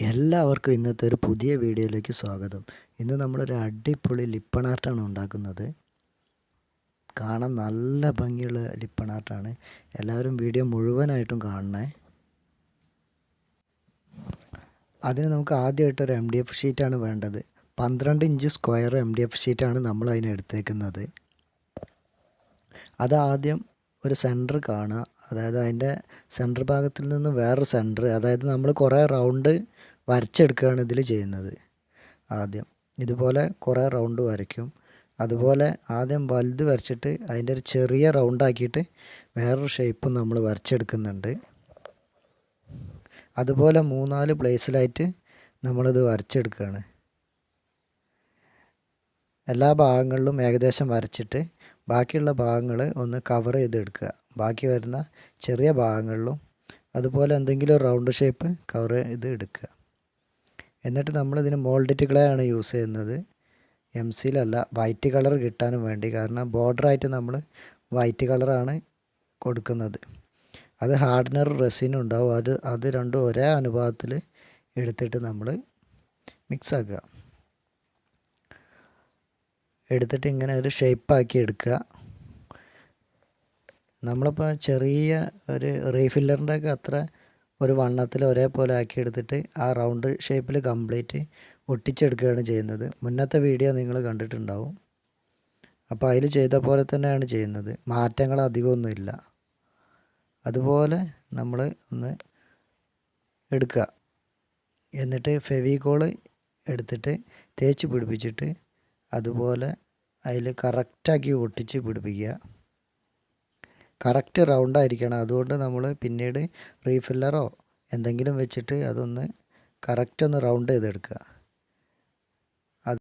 എല്ലാവർക്കും ഇന്നത്തെ ഒരു പുതിയ വീഡിയോയിലേക്ക് സ്വാഗതം. ഇന്ന് നമ്മളൊരു അടിപൊളി ലിപ്പൺ ആർട്ടാണ് ഉണ്ടാക്കുന്നത്. കാണാൻ നല്ല ഭംഗിയുള്ള ലിപ്പൺ ആർട്ടാണ്. എല്ലാവരും വീഡിയോ മുഴുവനായിട്ടും കാണണേ. അതിന് നമുക്ക് ആദ്യമായിട്ടൊരു MDF ഷീറ്റാണ് വേണ്ടത്. 12 ഇഞ്ച് സ്ക്വയർ MDF ഷീറ്റാണ് നമ്മൾ അതിന് എടുത്തേക്കുന്നത്. അതാദ്യം ഒരു സെൻറ്റർ കാണുക, അതായത് അതിൻ്റെ സെൻറ്റർ ഭാഗത്തിൽ നിന്ന് വേറൊരു സെൻറ്റർ, അതായത് നമ്മൾ കുറേ റൗണ്ട് വരച്ചെടുക്കുകയാണ് ഇതിൽ ചെയ്യുന്നത്. ആദ്യം ഇതുപോലെ കുറേ റൗണ്ട് വരയ്ക്കും. അതുപോലെ ആദ്യം വലുത് വരച്ചിട്ട് അതിൻ്റെ ഒരു ചെറിയ റൗണ്ടാക്കിയിട്ട് വേറൊരു ഷേപ്പും നമ്മൾ വരച്ചെടുക്കുന്നുണ്ട്. അതുപോലെ 3-4 പ്ലേസിലായിട്ട് നമ്മളിത് വരച്ചെടുക്കുകയാണ്. എല്ലാ ഭാഗങ്ങളിലും ഏകദേശം വരച്ചിട്ട് ബാക്കിയുള്ള ഭാഗങ്ങൾ ഒന്ന് കവർ ചെയ്തെടുക്കുക. ബാക്കി വരുന്ന ചെറിയ ഭാഗങ്ങളിലും അതുപോലെ എന്തെങ്കിലും റൗണ്ട് ഷേപ്പ് കവർ ചെയ്ത് എടുക്കുക. എന്നിട്ട് നമ്മളിതിന് മോൾഡിറ്റ് ക്ലേ ആണ് യൂസ് ചെയ്യുന്നത്. MCയിലല്ല, വൈറ്റ് കളർ കിട്ടാനും വേണ്ടി. കാരണം ബോർഡറായിട്ട് നമ്മൾ വൈറ്റ് കളറാണ് കൊടുക്കുന്നത്. അത് ഹാർഡനർ റെസിനും ഉണ്ടാവും. അത് രണ്ടും ഒരേ അനുപാതത്തിൽ എടുത്തിട്ട് നമ്മൾ മിക്സ് ആക്കുക. എടുത്തിട്ട് ഇങ്ങനെ ഒരു ഷേപ്പാക്കി എടുക്കുക. നമ്മളിപ്പോൾ ചെറിയ ഒരു റീഫില്ലറിൻ്റെ ഒക്കെ അത്ര ഒരു വണ്ണത്തിൽ ഒരേപോലെ ആക്കി എടുത്തിട്ട് ആ റൗണ്ട് ഷേപ്പിൽ കംപ്ലീറ്റ് ഒട്ടിച്ചെടുക്കുകയാണ് ചെയ്യുന്നത്. മുന്നത്തെ വീഡിയോ നിങ്ങൾ കണ്ടിട്ടുണ്ടാവും. അപ്പോൾ അതിൽ ചെയ്ത പോലെ തന്നെയാണ് ചെയ്യുന്നത്. മാറ്റങ്ങൾ അധികമൊന്നുമില്ല. അതുപോലെ നമ്മൾ ഒന്ന് എടുക്കുക. എന്നിട്ട് ഫെവിക്കോൾ എടുത്തിട്ട് തേച്ച് പിടിപ്പിച്ചിട്ട് അതുപോലെ അതിൽ കറക്റ്റാക്കി ഒട്ടിച്ച് പിടിപ്പിക്കുക. കറക്റ്റ് റൗണ്ടായിരിക്കണം. അതുകൊണ്ട് നമ്മൾ പിന്നീട് റീഫില്ലറോ എന്തെങ്കിലും വെച്ചിട്ട് അതൊന്ന് കറക്റ്റ് ഒന്ന് റൗണ്ട് ചെയ്തെടുക്കുക. അത്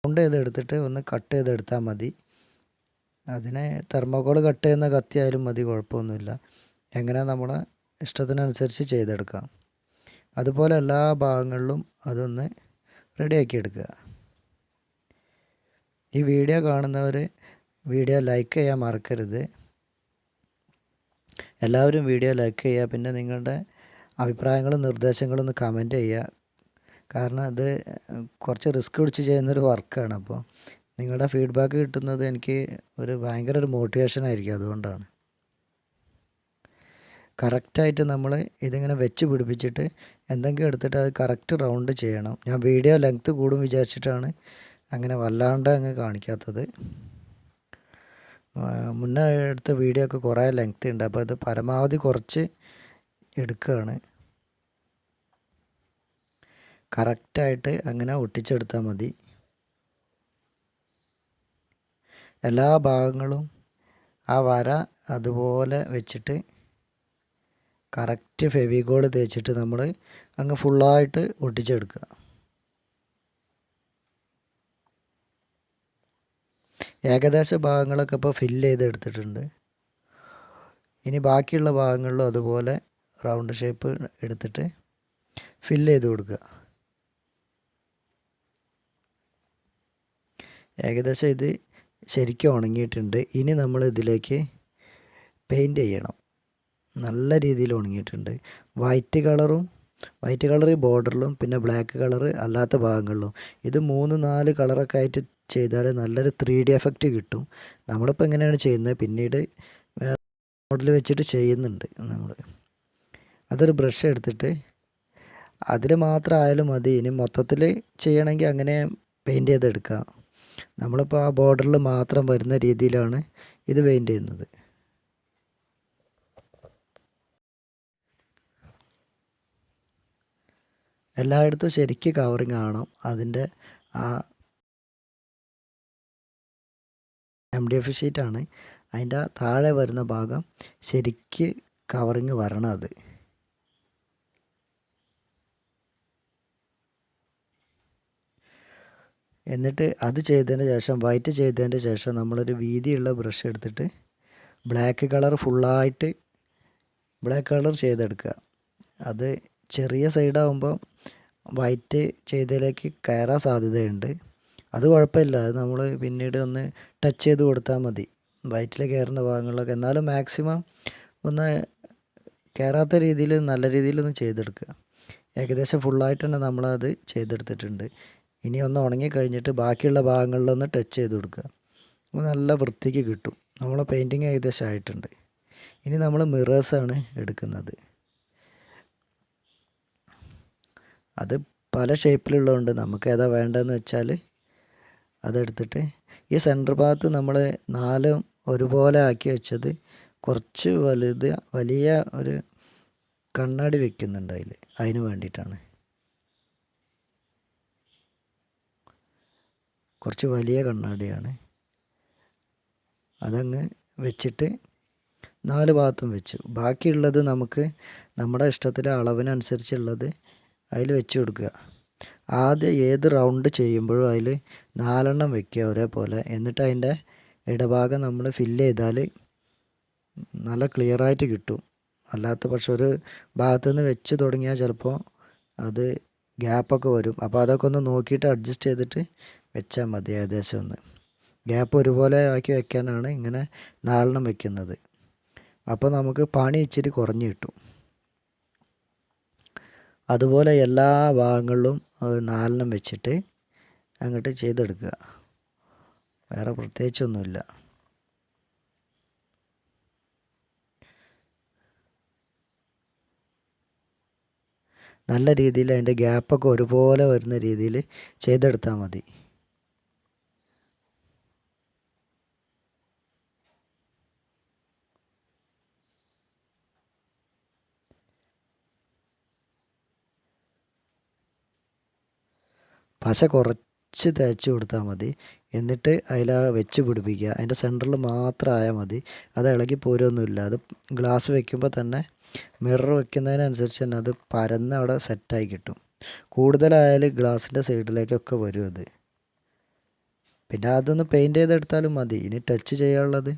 റൗണ്ട് ചെയ്തെടുത്തിട്ട് ഒന്ന് കട്ട് ചെയ്തെടുത്താൽ മതി. അതിനെ തെർമോക്കോൾ കട്ട് ചെയ്യുന്ന കത്തിയായാലും മതി, കുഴപ്പമൊന്നുമില്ല. എങ്ങനെ നമ്മളെ ഇഷ്ടത്തിനനുസരിച്ച് ചെയ്തെടുക്കാം. അതുപോലെ എല്ലാ ഭാഗങ്ങളിലും അതൊന്ന് റെഡിയാക്കി എടുക്കുക. ഈ വീഡിയോ കാണുന്നവർ വീഡിയോ ലൈക്ക് ചെയ്യാൻ മറക്കരുത്. എല്ലാവരും വീഡിയോ ലൈക്ക് ചെയ്യുക. പിന്നെ നിങ്ങളുടെ അഭിപ്രായങ്ങളും നിർദ്ദേശങ്ങളും ഒന്ന് കമൻറ്റ് ചെയ്യുക. കാരണം അത് കുറച്ച് റിസ്ക് പിടിച്ച് ചെയ്യുന്നൊരു വർക്കാണ്. അപ്പോൾ നിങ്ങളുടെ ഫീഡ്ബാക്ക് കിട്ടുന്നത് എനിക്ക് ഭയങ്കര ഒരു മോട്ടിവേഷൻ ആയിരിക്കും. അതുകൊണ്ടാണ് കറക്റ്റായിട്ട് നമ്മൾ ഇതിങ്ങനെ വെച്ച് പിടിപ്പിച്ചിട്ട് എന്തെങ്കിലും എടുത്തിട്ട് അത് കറക്റ്റ് റൗണ്ട് ചെയ്യണം. ഞാൻ വീഡിയോ ലെങ്ത്ത് കൂടും വിചാരിച്ചിട്ടാണ് അങ്ങനെ വല്ലാണ്ട് അങ്ങ് കാണിക്കാത്തത്. മുന്നേ എടുത്ത വീഡിയോ ഒക്കെ കുറേ ലെങ്ത് ഉണ്ട്. അപ്പോൾ അത് പരമാവധി കുറച്ച് എടുക്കുകയാണ്. കറക്റ്റായിട്ട് അങ്ങനെ ഒട്ടിച്ചെടുത്താൽ മതി. എല്ലാ ഭാഗങ്ങളും ആ വര അതുപോലെ വെച്ചിട്ട് കറക്റ്റ് ഫെവിക്കോൾ തേച്ചിട്ട് നമ്മൾ അങ്ങ് ഫുള്ളായിട്ട് ഒട്ടിച്ചെടുക്കുക. ഏകദേശ ഭാഗങ്ങളൊക്കെ ഇപ്പോൾ ഫില്ല് ചെയ്തെടുത്തിട്ടുണ്ട്. ഇനി ബാക്കിയുള്ള ഭാഗങ്ങളിലും അതുപോലെ റൗണ്ട് ഷേപ്പ് എടുത്തിട്ട് ഫില്ല് ചെയ്ത് കൊടുക്കുക. ഏകദേശം ഇത് ശരിക്കും ഉണങ്ങിയിട്ടുണ്ട്. ഇനി നമ്മൾ ഇതിലേക്ക് പെയിൻറ്റ് ചെയ്യണം. നല്ല രീതിയിൽ ഉണങ്ങിയിട്ടുണ്ട്. വൈറ്റ് കളർ ബോർഡറിലും പിന്നെ ബ്ലാക്ക് കളർ അല്ലാത്ത ഭാഗങ്ങളിലും. ഇത് 3-4 കളറൊക്കെ ആയിട്ട് ചെയ്താൽ നല്ലൊരു 3D എഫക്റ്റ് കിട്ടും. നമ്മളിപ്പോൾ എങ്ങനെയാണ് ചെയ്യുന്നത്, പിന്നീട് വേറെ മോഡൽ വെച്ചിട്ട് ചെയ്യുന്നുണ്ട് നമ്മൾ. അതൊരു ബ്രഷ് എടുത്തിട്ട് അതിൽ മാത്രം ആയാലും മതി. ഇനി മൊത്തത്തിൽ ചെയ്യണമെങ്കിൽ അങ്ങനെ പെയിൻറ്റ് ചെയ്തെടുക്കാം. നമ്മളിപ്പോൾ ആ ബോർഡറിൽ മാത്രം വരുന്ന രീതിയിലാണ് ഇത് പെയിൻറ്റ് ചെയ്യുന്നത്. എല്ലായിടത്തും ശരിക്ക് കവറിങ് ആവണം. അതിൻ്റെ ആ MDF ഷീറ്റാണ്, അതിൻ്റെ താഴെ വരുന്ന ഭാഗം ശരിക്ക് കവറിങ് വരണം. അത് എന്നിട്ട് അത് ചെയ്തതിന് ശേഷം വൈറ്റ് ചെയ്തതിന് ശേഷം നമ്മളൊരു വീതിയുള്ള ബ്രഷ് എടുത്തിട്ട് ബ്ലാക്ക് കളർ ഫുള്ളായിട്ട് ബ്ലാക്ക് കളർ ചെയ്തെടുക്കുക. അത് ചെറിയ സൈഡാകുമ്പോൾ വൈറ്റ് ചെയ്തതിലേക്ക് കയറാൻ സാധ്യതയുണ്ട്. അത് കുഴപ്പമില്ല. അത് നമ്മൾ പിന്നീട് ഒന്ന് ടച്ച് ചെയ്ത് കൊടുത്താൽ മതി വൈറ്റിൽ കയറുന്ന ഭാഗങ്ങളിലൊക്കെ. എന്നാലും മാക്സിമം ഒന്ന് കയറാത്ത രീതിയിൽ നല്ല രീതിയിലൊന്ന് ചെയ്തെടുക്കുക. ഏകദേശം ഫുള്ളായിട്ട് തന്നെ നമ്മളത് ചെയ്തെടുത്തിട്ടുണ്ട്. ഇനി ഒന്ന് ഉണങ്ങി കഴിഞ്ഞിട്ട് ബാക്കിയുള്ള ഭാഗങ്ങളിലൊന്ന് ടച്ച് ചെയ്ത് കൊടുക്കുക. അപ്പോൾ നല്ല വൃത്തിക്ക് കിട്ടും. നമ്മളെ പെയിൻറ്റിങ് ഏകദേശം ആയിട്ടുണ്ട്. ഇനി നമ്മൾ മിറേഴ്സാണ് എടുക്കുന്നത്. അത് പല ഷേപ്പിലുള്ളതുകൊണ്ട് നമുക്ക് ഏതാ വേണ്ടതെന്ന് വെച്ചാൽ അതെടുത്തിട്ട് ഈ സെൻറ്റർ ഭാഗത്ത് നമ്മൾ 4 ഒരുപോലെ ആക്കി വെച്ചത് കുറച്ച് വലിയ ഒരു കണ്ണാടി വെക്കുന്നുണ്ട് അതിന് വേണ്ടിയിട്ടാണ്. കുറച്ച് വലിയ കണ്ണാടിയാണ്. അതങ്ങ് വെച്ചിട്ട് 4 ഭാഗത്തും വെച്ചു. ബാക്കിയുള്ളത് നമുക്ക് നമ്മുടെ ഇഷ്ടത്തിലെ അളവിനനുസരിച്ചുള്ളത് അതിൽ വെച്ച് കൊടുക്കുക. ആദ്യം ഏത് റൗണ്ട് ചെയ്യുമ്പോഴും അതിൽ 4 വെക്കുക ഒരേപോലെ. എന്നിട്ട് അതിൻ്റെ ഇടഭാഗം നമ്മൾ ഫില്ല് ചെയ്താൽ നല്ല ക്ലിയറായിട്ട് കിട്ടും. അല്ലാത്ത പക്ഷം ഒരു ഭാഗത്തുനിന്ന് വെച്ച് തുടങ്ങിയാൽ ചിലപ്പോൾ അത് ഗ്യാപ്പൊക്കെ വരും. അപ്പോൾ അതൊക്കെ ഒന്ന് നോക്കിയിട്ട് അഡ്ജസ്റ്റ് ചെയ്തിട്ട് വെച്ചാൽ മതി. ഏകദേശം ഒന്ന് ഗ്യാപ്പ് ഒരുപോലെ ആക്കി വെക്കാനാണ് ഇങ്ങനെ 4 വെക്കുന്നത്. അപ്പോൾ നമുക്ക് പണി ഇച്ചിരി കുറഞ്ഞ് കിട്ടും. അതുപോലെ എല്ലാ ഭാഗങ്ങളിലും 4 വെച്ചിട്ട് അങ്ങോട്ട് ചെയ്തെടുക്കുക. വേറെ പ്രത്യേകിച്ചൊന്നുമില്ല. നല്ല രീതിയിൽ അതിൻ്റെ ഗ്യാപ്പൊക്കെ ഒരുപോലെ വരുന്ന രീതിയിൽ ചെയ്തെടുത്താൽ മതി. പശ കുറച്ച് തേച്ച് കൊടുത്താൽ മതി. എന്നിട്ട് അതിൽ വെച്ച് പിടിപ്പിക്കുക. അതിൻ്റെ സെൻറ്ററിൽ മാത്രം ആയാൽ മതി. അത് ഇളകി പോരൊന്നുമില്ല. അത് ഗ്ലാസ് വെക്കുമ്പോൾ തന്നെ മിറർ വെക്കുന്നതിനനുസരിച്ച് തന്നെ അത് പരന്ന് അവിടെ സെറ്റായി കിട്ടും. കൂടുതലായാൽ ഗ്ലാസിൻ്റെ സൈഡിലേക്കൊക്കെ വരും അത്. പിന്നെ അതൊന്ന് പെയിൻറ്റ് ചെയ്തെടുത്താലും മതി. ഇനി ടച്ച് ചെയ്യാനുള്ളത്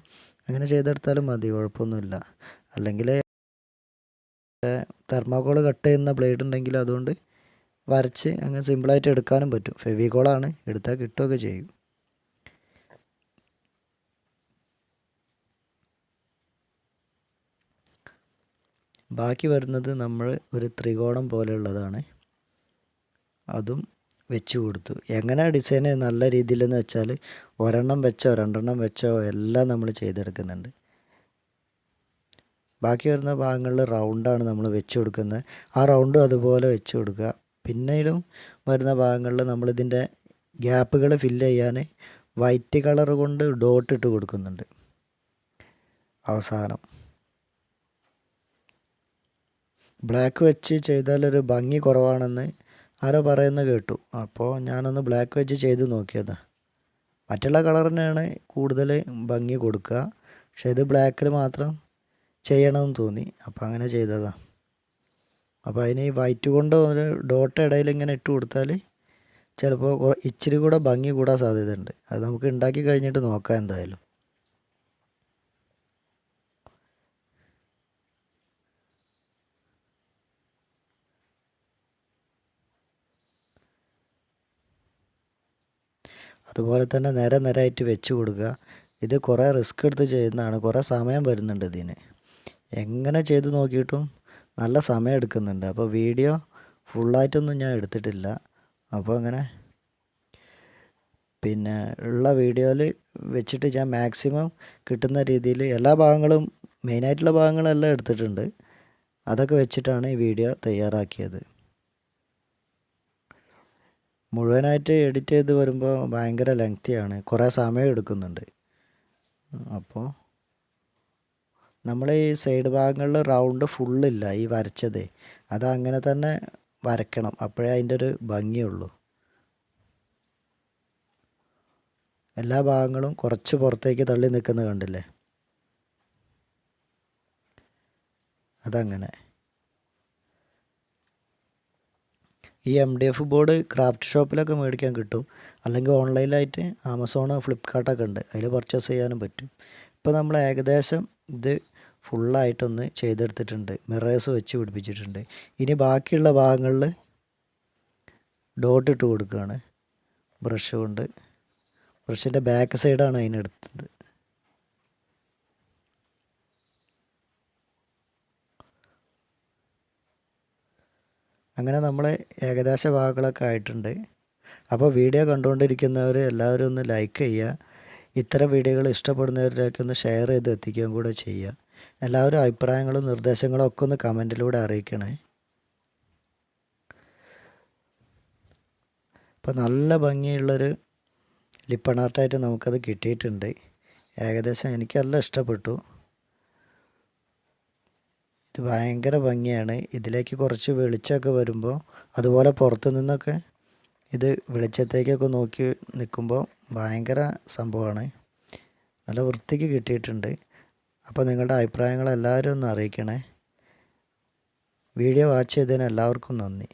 അങ്ങനെ ചെയ്തെടുത്താലും മതി, കുഴപ്പമൊന്നുമില്ല. അല്ലെങ്കിൽ തെർമോക്കോൾ കട്ട് ചെയ്യുന്ന ബ്ലേഡ് ഉണ്ടെങ്കിൽ അതുകൊണ്ട് വരച്ച് അങ്ങനെ സിമ്പിളായിട്ട് എടുക്കാനും പറ്റും. ഫെവിക്കോളാണ്, എടുത്താൽ കിട്ടുകയൊക്കെ ചെയ്യും. ബാക്കി വരുന്നത് നമ്മൾ ഒരു ത്രികോണം പോലെയുള്ളതാണ്. അതും വെച്ച് കൊടുത്തു. എങ്ങനെ ഡിസൈൻ നല്ല രീതിയിലെന്ന് വെച്ചാൽ ഒരെണ്ണം വെച്ചോ 2 വെച്ചോ എല്ലാം നമ്മൾ ചെയ്തെടുക്കുന്നുണ്ട്. ബാക്കി വരുന്ന ഭാഗങ്ങളിൽ റൗണ്ടാണ് നമ്മൾ വെച്ച് കൊടുക്കുന്നത്. ആ റൗണ്ടും അതുപോലെ വെച്ച് കൊടുക്കുക. പിന്നീടും വരുന്ന ഭാഗങ്ങളിൽ നമ്മളിതിൻ്റെ ഗ്യാപ്പുകൾ ഫില്ല് ചെയ്യാൻ വൈറ്റ് കളർ കൊണ്ട് ഡോട്ട് ഇട്ട് കൊടുക്കുന്നുണ്ട് അവസാനം. ബ്ലാക്ക് വെച്ച് ചെയ്താലൊരു ഭംഗി കുറവാണെന്ന് ആരോ പറയുന്നത് കേട്ടു. അപ്പോൾ ഞാനൊന്ന് ബ്ലാക്ക് വെച്ച് ചെയ്ത് നോക്കിയതാണ്. മറ്റുള്ള കളറിനാണ് കൂടുതൽ ഭംഗി കൊടുക്കുക. പക്ഷേ ഇത് ബ്ലാക്കിൽ മാത്രം ചെയ്യണമെന്ന് തോന്നി, അപ്പോൾ അങ്ങനെ ചെയ്തതാണ്. അപ്പോൾ അതിന് ഈ വൈറ്റ് കൊണ്ട് ഒരു ഡോട്ട് ഇടയിൽ ഇങ്ങനെ ഇട്ട് കൊടുത്താൽ ചിലപ്പോൾ ഇച്ചിരി കൂടെ ഭംഗി കൂടാൻ സാധ്യതയുണ്ട്. അത് നമുക്ക് ഉണ്ടാക്കി കഴിഞ്ഞിട്ട് നോക്കാം എന്തായാലും. അതുപോലെ തന്നെ നിരയായിട്ട് വെച്ച് കൊടുക്കുക. ഇത് കുറേ റിസ്ക് എടുത്ത് ചെയ്യുന്നതാണ്. കുറേ സമയം വരുന്നുണ്ട് ഇതിന്. എങ്ങനെ ചെയ്ത് നോക്കിയിട്ടും നല്ല സമയം എടുക്കുന്നുണ്ട്. അപ്പോൾ വീഡിയോ ഫുള്ളായിട്ടൊന്നും ഞാൻ എടുത്തിട്ടില്ല. അപ്പോൾ അങ്ങനെ പിന്നെ ഉള്ള വീഡിയോയിൽ വെച്ചിട്ട് ഞാൻ മാക്സിമം കിട്ടുന്ന രീതിയിൽ എല്ലാ ഭാഗങ്ങളും മെയിനായിട്ടുള്ള ഭാഗങ്ങളെല്ലാം എടുത്തിട്ടുണ്ട്. അതൊക്കെ വെച്ചിട്ടാണ് ഈ വീഡിയോ തയ്യാറാക്കിയത്. മുഴുവനായിട്ട് എഡിറ്റ് ചെയ്ത് വരുമ്പോൾ ഭയങ്കര ലെങ്തിയാണ്, കുറേ സമയം എടുക്കുന്നുണ്ട്. അപ്പോൾ നമ്മൾ ഈ സൈഡ് ഭാഗങ്ങളിൽ റൗണ്ട് ഫുള്ളില്ല, ഈ വരച്ചത് അത് അങ്ങനെ തന്നെ വരയ്ക്കണം. അപ്പോഴേ അതിൻ്റെ ഒരു ഭംഗിയുള്ളൂ. എല്ലാ ഭാഗങ്ങളും കുറച്ച് പുറത്തേക്ക് തള്ളി നിൽക്കുന്നത് കണ്ടില്ലേ, അതങ്ങനെ. ഈ MDF ബോർഡ് ക്രാഫ്റ്റ് ഷോപ്പിലൊക്കെ മേടിക്കാൻ കിട്ടും. അല്ലെങ്കിൽ ഓൺലൈനിലായിട്ട് ആമസോണോ ഫ്ലിപ്കാർട്ടൊക്കെ ഉണ്ട്, അതിൽ പർച്ചേസ് ചെയ്യാനും പറ്റും. ഇപ്പോൾ നമ്മൾ ഏകദേശം ഇത് ഫുള്ളായിട്ടൊന്ന് ചെയ്തെടുത്തിട്ടുണ്ട്. മിറേഴ്സ് വെച്ച് പിടിപ്പിച്ചിട്ടുണ്ട്. ഇനി ബാക്കിയുള്ള ഭാഗങ്ങളിൽ ഡോട്ട് ഇട്ട് കൊടുക്കുകയാണ് ബ്രഷ് കൊണ്ട്. ബ്രഷിൻ്റെ ബാക്ക് സൈഡാണ് അതിനെടുത്തത്. അങ്ങനെ നമ്മൾ ഏകദേശ ഭാഗങ്ങളൊക്കെ ആയിട്ടുണ്ട്. അപ്പോൾ വീഡിയോ കണ്ടുകൊണ്ടിരിക്കുന്നവർ എല്ലാവരും ഒന്ന് ലൈക്ക് ചെയ്യുക. ഇത്തരം വീഡിയോകൾ ഇഷ്ടപ്പെടുന്നവരിലേക്ക് ഒന്ന് ഷെയർ ചെയ്ത് എത്തിക്കുകയും കൂടെ ചെയ്യുക. എല്ലാവരും അഭിപ്രായങ്ങളും നിർദ്ദേശങ്ങളും ഒക്കെ ഒന്ന് കമൻറ്റിലൂടെ അറിയിക്കണേ. അപ്പോൾ നല്ല ഭംഗിയുള്ളൊരു ലിപ്പൺ ആർട്ടായിട്ട് നമുക്കത് കിട്ടിയിട്ടുണ്ട്. ഏകദേശം എനിക്ക് നല്ല ഇഷ്ടപ്പെട്ടു. ഇത് ഭയങ്കര ഭംഗിയാണ്. ഇതിലേക്ക് കുറച്ച് വെളിച്ചമൊക്കെ വരുമ്പോൾ, അതുപോലെ പുറത്തു നിന്നൊക്കെ ഇത് വെളിച്ചത്തേക്കൊക്കെ നോക്കി നിൽക്കുമ്പോൾ ഭയങ്കര സംഭവമാണ്. നല്ല വൃത്തിക്ക് കിട്ടിയിട്ടുണ്ട്. അപ്പോൾ നിങ്ങളുടെ അഭിപ്രായങ്ങൾ എല്ലാവരും ഒന്ന് അറിയിക്കണേ. വീഡിയോ വാച്ച് ചെയ്തതിന് എല്ലാവർക്കും നന്ദി.